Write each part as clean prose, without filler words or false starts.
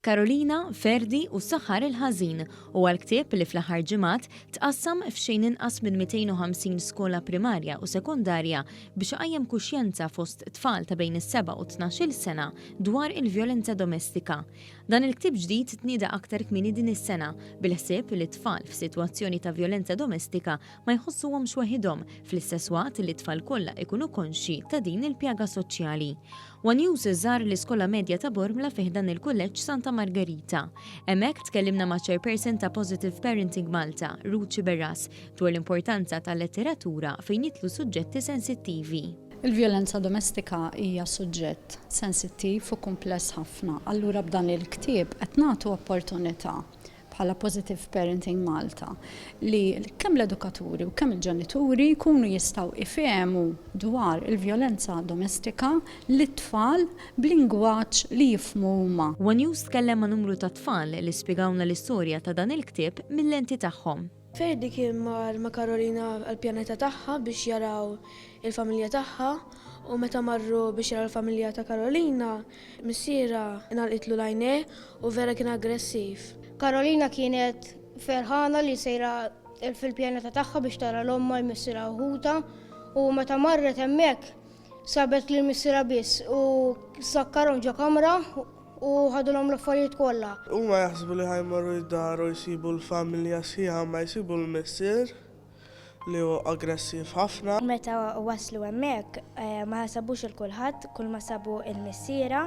Karolina, Ferdi u s-saħħar il-ħażin u għal-ktieb li fl-aħħar ġimgħat tqassam f'xejn inqas minn 250 skola primarja u sekundarja biex iqajjem kuxjenza fost tfal ta' bejn is-7 u 12-il sena dwar il-vjolenza domestika. Dan il-ktieb ġdid tnieda aktar kmieni din is-sena bil-ħsieb li tfal f'sitwazzjoni ta' vjolenza domestika ma jħossuhomx waħedhom fl-istess waqt li t-tfal kollha ikunu konxi ta' din il-pjaga soċjali. One News żar l-Iskola Medja ta' Bormla fih dan il-Kulleġġ Santa Margherita. Hemmhekk tkellimna ma' chairperson ta' Positive Parenting Malta, Ruċi Berras, dwar l-importanza tal-letteratura fejn jitlu suġġetti sensittivi. Il-vjolenza domestika hija suġġett sensittiv u kumpless ħafna. Allura b'dan il-ktieb qed nagħtu opportunità bħala Positive Parenting Malta li kemm l-edukaturi u kemm il-ġenituri jkunu jistgħu ifehmu dwar il-vjolenza domestika lit-tfal b'lingwaġġ li jifhmu huma. One News tkellem ma' numru ta' tfal li spjegawna l-istorja ta' dan il-ktieb mill-lenti tagħhom. Ferdi kien ma' Karolina għall-pjaneta tagħha biex jaraw il-familja tagħha u meta marru biex jaraw il-familja ta' Karolina, missiera inqalqitlu l-għajnejh u vera kien aggressiv. Karolina kienet ferħana li sejra fil-pjaneta tagħha biex tara l-omma l-missiera uħuta u meta marret hemmhekk sabet li l-missiera biss u sakkarhom ġo kamra u ħadulhom l-affarijiet kollha. Huma jaħsbu li ħajmorru jiddaru jsibu l-familja sħiħa ma jsibu l-missier li hu aggressiv ħafna. Meta waslu hemmhekk ma ħasabux il-kulħadd, kull ma sabu l-missiera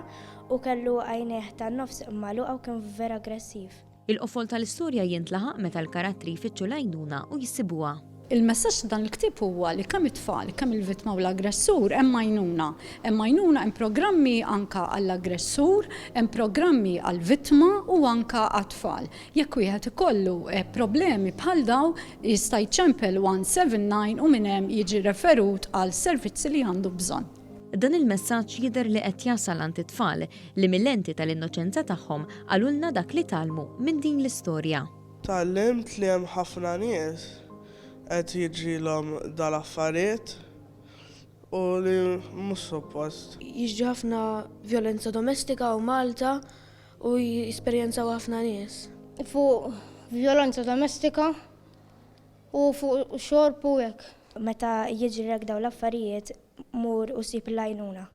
u kellu għajnejh tan-nofs magħluqa u kien vera aggressiv. Il-qofol tal-istorja jintlaħaq meta l-karattri jfittxu l-għajnuna u jissibuha. Il-messaġġ dan il-ktieb huwa li kemm it-tfal, kemm il-vittma u l-aggressur hemm għajnuna. Hemm għajnuna hemm programmi anke għall-aggressur, hemm programmi għall-vittma u anke għat-tfal. Jekk wieħed ikollu problemi bħal daw jista' jċempel 179 u minn hemm jiġi referut għal servizzi li għandu bżonn. Dan il-messaġġ jidher li qed jasal għand it-tfal li mill-lenti tal-innoċenza tagħhom għalulna dak li talmu minn din l-istorja. Tallimt li hemm ħafna nies qed jiġrilhom dal-affarijiet u li mhux suppost. Jiġri ħafna vjolenza domestika u Malta u jesperjenzaw ħafna nies. Fuq vjolenza domestika u fuq xorb u hekk. Meta jiġri dawn l-affarijiet mur u sib l-għajnuna.